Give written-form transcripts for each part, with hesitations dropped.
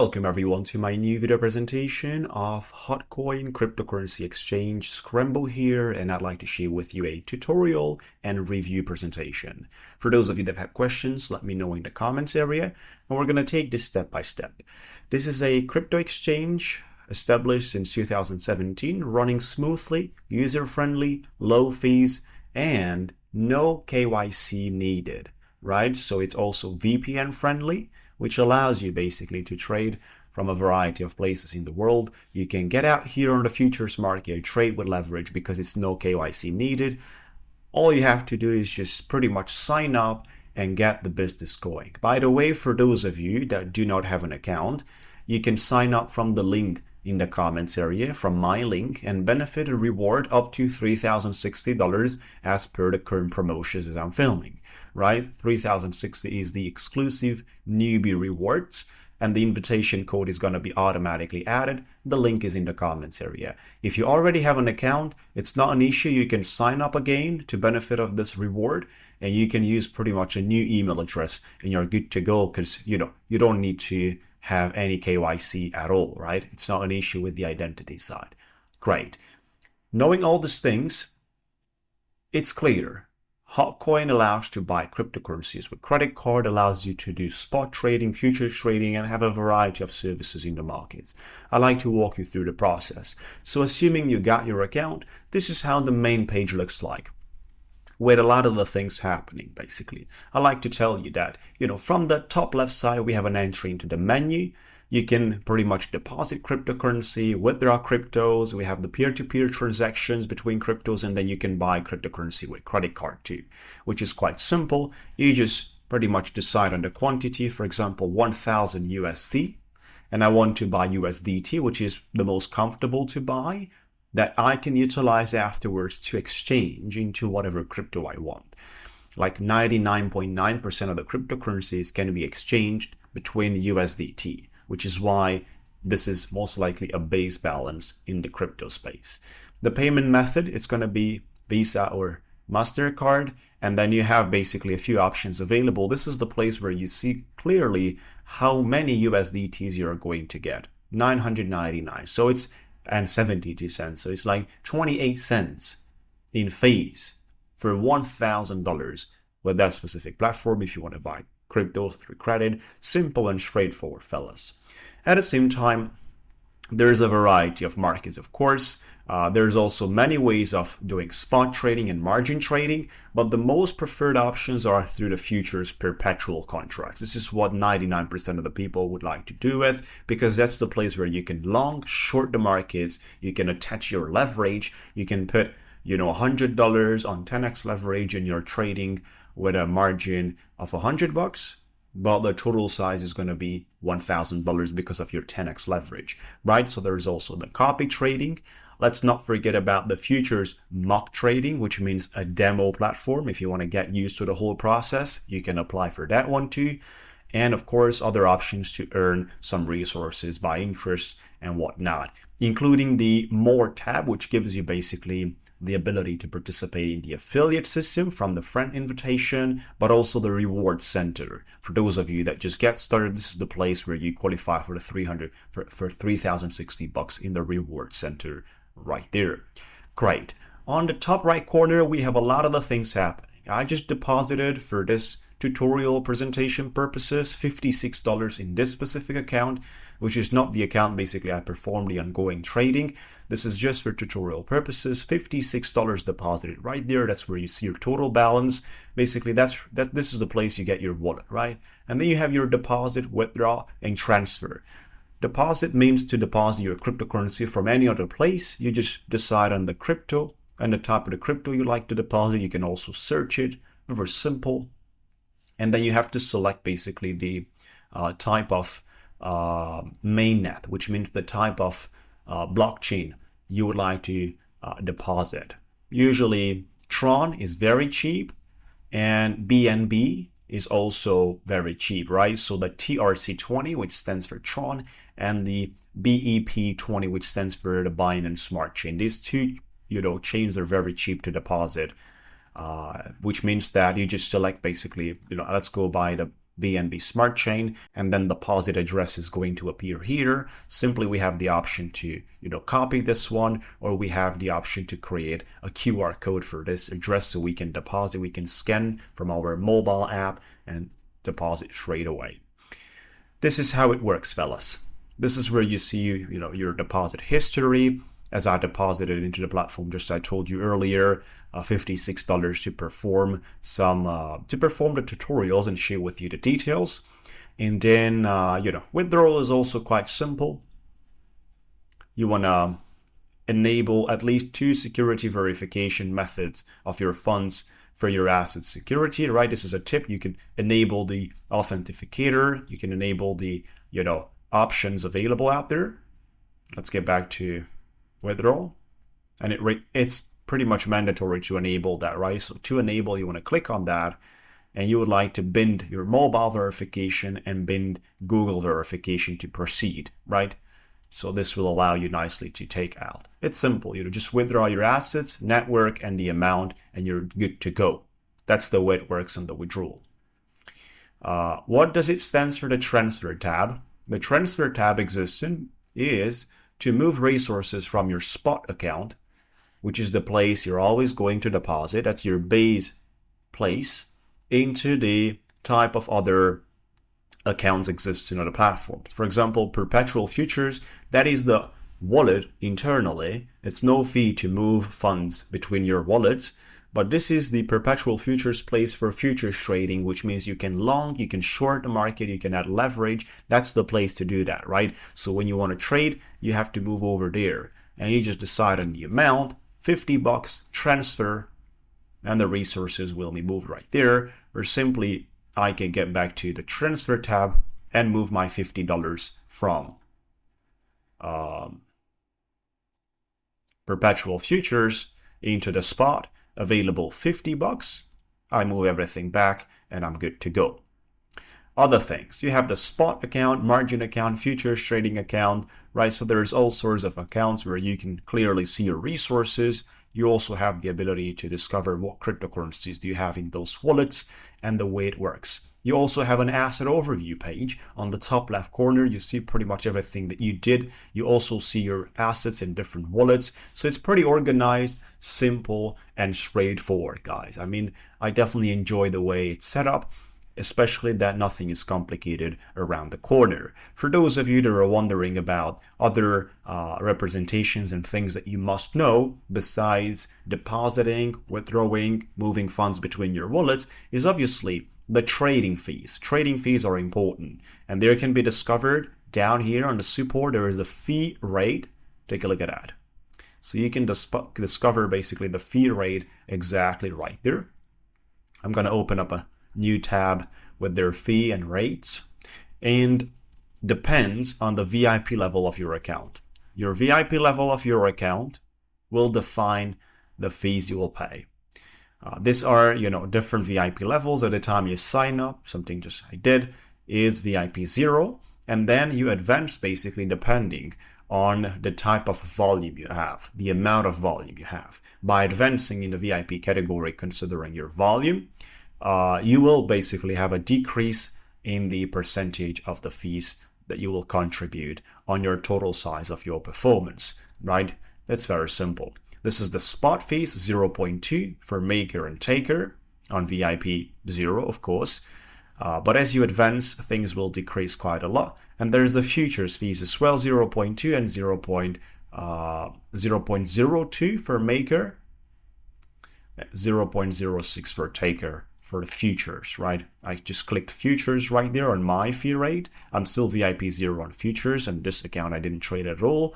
Welcome everyone to my new video presentation of HotCoin cryptocurrency exchange. Scrembo here, and I'd like to share with you a tutorial and review presentation. For those of you that have questions, let me know in the comments area, and we're going to take this step by step. This is a crypto exchange established in 2017, running smoothly, user-friendly, low fees, and no KYC needed, right? So it's also VPN friendly, which allows you basically to trade from a variety of places in the world. You can get out here on the futures market, trade with leverage because it's no KYC needed. All you have to do is just pretty much sign up and get the business going. By the way, for those of you that do not have an account, you can sign up from the link in the comments area, from my link, and benefit a reward up to $3,060 as per the current promotions as I'm filming, right? $3,060 is the exclusive newbie rewards, and the invitation code is going to be automatically added. The link is in the comments area. If you already have an account, it's not an issue. You can sign up again to benefit of this reward, and you can use pretty much a new email address and you're good to go, because you don't need to have any KYC at all, right? It's not an issue with the identity side. Great. Knowing all these things, it's clear. HotCoin allows to buy cryptocurrencies with credit card, allows you to do spot trading, futures trading, and have a variety of services in the markets. I like to walk you through the process. So assuming you got your account, this is how the main page looks like, with a lot of the things happening, basically. I like to tell you that, from the top left side, we have an entry into the menu. You can pretty much deposit cryptocurrency, withdraw cryptos. We have the peer-to-peer transactions between cryptos, and then you can buy cryptocurrency with credit card too, which is quite simple. You just pretty much decide on the quantity, for example, 1,000 USD, and I want to buy USDT, which is the most comfortable to buy, that I can utilize afterwards to exchange into whatever crypto I want. Like 99.9% of the cryptocurrencies can be exchanged between USDT, which is why this is most likely a base balance in the crypto space. The payment method, it's going to be Visa or MasterCard, and then you have basically a few options available. This is the place where you see clearly how many USDTs you're going to get. 999. So it's and 72 cents. So it's like 28 cents in fees for $1,000 with that specific platform if you want to buy crypto through credit. Simple and straightforward, fellas. At the same time, there's a variety of markets, of course. There's also many ways of doing spot trading and margin trading, but the most preferred options are through the futures perpetual contracts. This is what 99% of the people would like to do with, because that's the place where you can long, short the markets, you can attach your leverage, you can put $100 on 10x leverage and you're trading with a margin of $100. But the total size is going to be $1,000 because of your 10x leverage, right? So there's also the copy trading. Let's not forget about the futures mock trading, which means a demo platform. If you want to get used to the whole process, you can apply for that one too. And of course, other options to earn some resources by interest and whatnot, including the More tab, which gives you basically the ability to participate in the affiliate system from the friend invitation, but also the reward center. For those of you that just get started, this is the place where you qualify for the $3,060 in the reward center right there. Great. On the top right corner, we have a lot of the things happening. I just deposited, for this tutorial presentation purposes, $56 in this specific account, which is not the account basically I perform the ongoing trading. This is just for tutorial purposes. $56 deposited right there. That's where you see your total balance. Basically, this is the place you get your wallet, right? And then you have your deposit, withdraw, and transfer. Deposit means to deposit your cryptocurrency from any other place. You just decide on the crypto and the type of the crypto you like to deposit. You can also search it. Very simple. And then you have to select basically the type of mainnet, which means the type of blockchain you would like to deposit. Usually Tron is very cheap, and BNB is also very cheap, right? So the TRC20, which stands for Tron, and the BEP20, which stands for the Binance Smart Chain. These two chains are very cheap to deposit, which means that you just select basically, let's go by the BNB Smart Chain, and then the deposit address is going to appear here. Simply we have the option to copy this one, or we have the option to create a QR code for this address so we can deposit, we can scan from our mobile app and deposit straight away. This is how it works, fellas. This is where you see your deposit history. As I deposited into the platform, just as I told you earlier, $56 to perform the tutorials and share with you the details. And then withdrawal is also quite simple. You want to enable at least 2 security verification methods of your funds for your asset security, right? This is a tip. You can enable the authenticator. You can enable the options available out there. Let's get back to withdrawal, and it's pretty much mandatory to enable that, right? So to enable, you want to click on that, and you would like to bind your mobile verification and bind Google verification to proceed, right? So this will allow you nicely to take out. It's simple, just withdraw your assets, network, and the amount, and you're good to go. That's the way it works on the withdrawal. What does it stand for? The transfer tab. The transfer tab is to move resources from your spot account, which is the place you're always going to deposit, that's your base place, into the type of other accounts existing on the platform. For example, perpetual futures, that is the wallet internally. It's no fee to move funds between your wallets, but this is the perpetual futures place for futures trading, which means you can long, you can short the market, you can add leverage. That's the place to do that, right? So when you want to trade, you have to move over there, and you just decide on the amount, $50, transfer, and the resources will be moved right there. Or simply, I can get back to the transfer tab and move my $50 from perpetual futures into the spot. Available $50. I move everything back and I'm good to go. Other things, you have the spot account, margin account, futures trading account, right? So there's all sorts of accounts where you can clearly see your resources. You also have the ability to discover what cryptocurrencies do you have in those wallets and the way it works. You also have an asset overview page. On the top left corner, you see pretty much everything that you did. You also see your assets in different wallets. So it's pretty organized, simple, and straightforward, guys. I mean, I definitely enjoy the way it's set up, especially that nothing is complicated around the corner. For those of you that are wondering about other representations and things that you must know besides depositing, withdrawing, moving funds between your wallets, is obviously the trading fees. Trading fees are important, and there can be discovered down here on the support. There is the fee rate. Take a look at that. So you can discover basically the fee rate exactly right there. I'm going to open up a new tab with their fee and rates, and depends on the VIP level of your account. Your VIP level of your account will define the fees you will pay. These are, different VIP levels. At the time you sign up, something just I did, is VIP 0, and then you advance basically depending on the type of volume you have, the amount of volume you have. By advancing in the VIP category, considering your volume, you will basically have a decrease in the percentage of the fees that you will contribute on your total size of your performance, right? That's very simple. This is the spot fees, 0.2 for maker and taker on VIP 0, of course. But as you advance, things will decrease quite a lot. And there's the futures fees as well, 0.2 and 0.02 for maker, 0.06 for taker for the futures, right? I just clicked futures right there on my fee rate. I'm still VIP 0 on futures, and this account I didn't trade at all.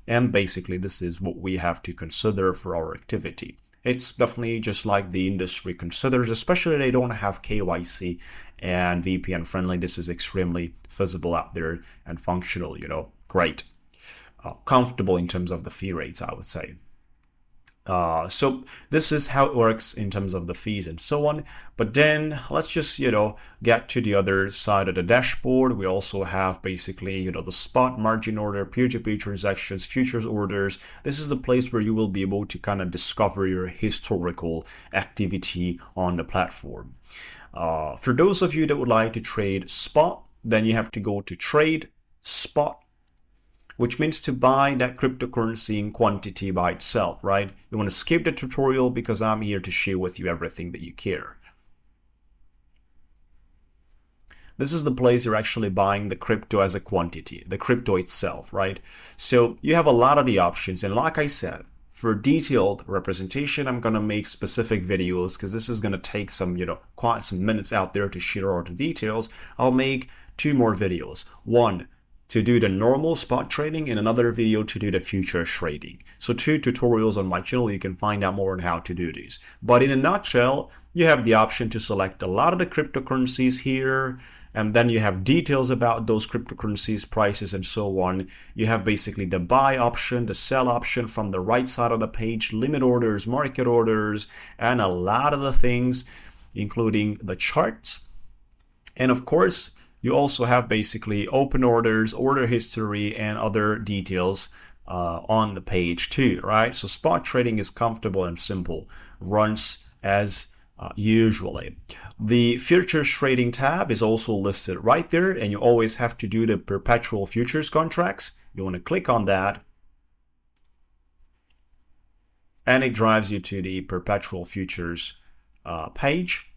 And basically this is what we have to consider for our activity. It's definitely just like the industry considers, especially they don't have KYC and VPN friendly. This is extremely visible out there and functional, great. Comfortable in terms of the fee rates, I would say. So this is how it works in terms of the fees and so on. But then let's just, get to the other side of the dashboard. We also have basically, the spot margin order, peer-to-peer transactions, futures orders. This is the place where you will be able to kind of discover your historical activity on the platform. For those of you that would like to trade spot, then you have to go to trade spot, which means to buy that cryptocurrency in quantity by itself, right? You want to skip the tutorial because I'm here to share with you everything that you care. This is the place you're actually buying the crypto as a quantity, the crypto itself, right? So you have a lot of the options. And like I said, for detailed representation, I'm going to make specific videos because this is going to take some, quite some minutes out there to share all the details. I'll make 2 more videos. One to do the normal spot trading and another video to do the futures trading. So 2 tutorials on my channel. You can find out more on how to do these. But in a nutshell, you have the option to select a lot of the cryptocurrencies here, and then you have details about those cryptocurrencies, prices, and so on. You have basically the buy option, the sell option from the right side of the page, limit orders, market orders, and a lot of the things, including the charts. And of course, you also have basically open orders, order history, and other details on the page too, right? So spot trading is comfortable and simple, runs as usually. The futures trading tab is also listed right there, and you always have to do the perpetual futures contracts. You want to click on that, and it drives you to the perpetual futures page,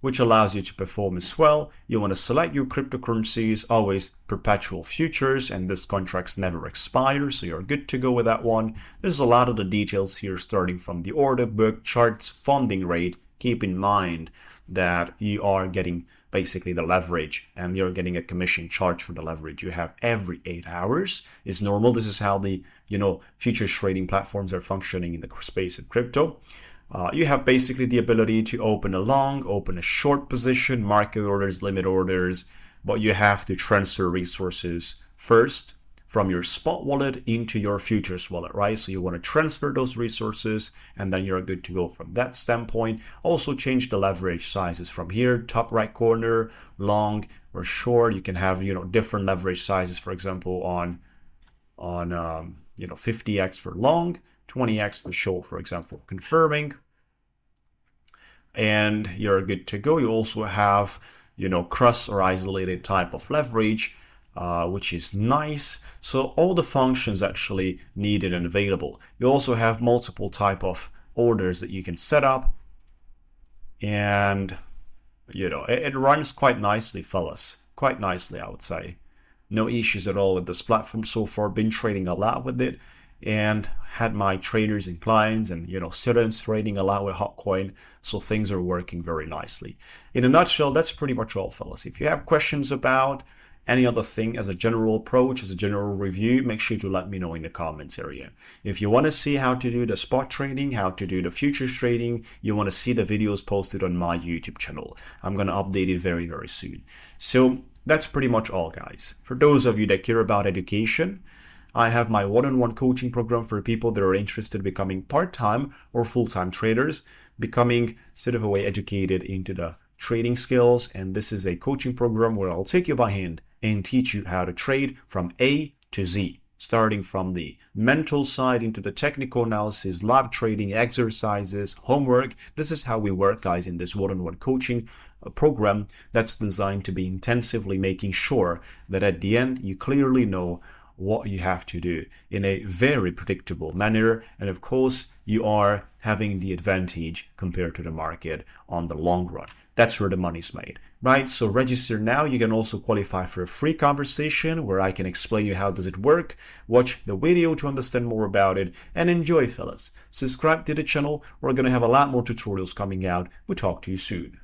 which allows you to perform as well. You want to select your cryptocurrencies, always perpetual futures, and this contracts never expire, so you're good to go with that one. There's a lot of the details here, starting from the order book, charts, funding rate. Keep in mind that you are getting basically the leverage, and you're getting a commission charge for the leverage you have every 8 hours. Is normal. This is how the futures trading platforms are functioning in the space of crypto. You have basically the ability to open a long, open a short position, market orders, limit orders, but you have to transfer resources first from your spot wallet into your futures wallet, right? So you want to transfer those resources, and then you're good to go from that standpoint. Also change the leverage sizes from here, top right corner, long or short. You can have different leverage sizes, for example, on 50x for long, 20x for short, for example. Confirming, and you're good to go. You also have cross or isolated type of leverage, which is nice. So all the functions actually needed and available. You also have multiple type of orders that you can set up, and it runs quite nicely, fellas. Quite nicely, I would say. No issues at all with this platform so far. Been trading a lot with it, and had my traders and clients and students trading a lot with HotCoin, so things are working very nicely. In a nutshell, that's pretty much all, fellas. If you have questions about any other thing as a general approach, as a general review, make sure to let me know in the comments area. If you want to see how to do the spot trading, how to do the futures trading, you want to see the videos posted on my YouTube channel. I'm going to update it very, very soon. So that's pretty much all, guys. For those of you that care about education, I have my one-on-one coaching program for people that are interested in becoming part-time or full-time traders, becoming sort of a way educated into the trading skills. And this is a coaching program where I'll take you by hand and teach you how to trade from A to Z, starting from the mental side into the technical analysis, live trading, exercises, homework. This is how we work, guys, in this one-on-one coaching program that's designed to be intensively making sure that at the end you clearly know what you have to do in a very predictable manner, and of course you are having the advantage compared to the market on the long run. That's where the money's made, right? So register now. You can also qualify for a free conversation where I can explain you how does it work. Watch the video to understand more about it, and enjoy, fellas. Subscribe to the channel. We're going to have a lot more tutorials coming out. We'll talk to you soon.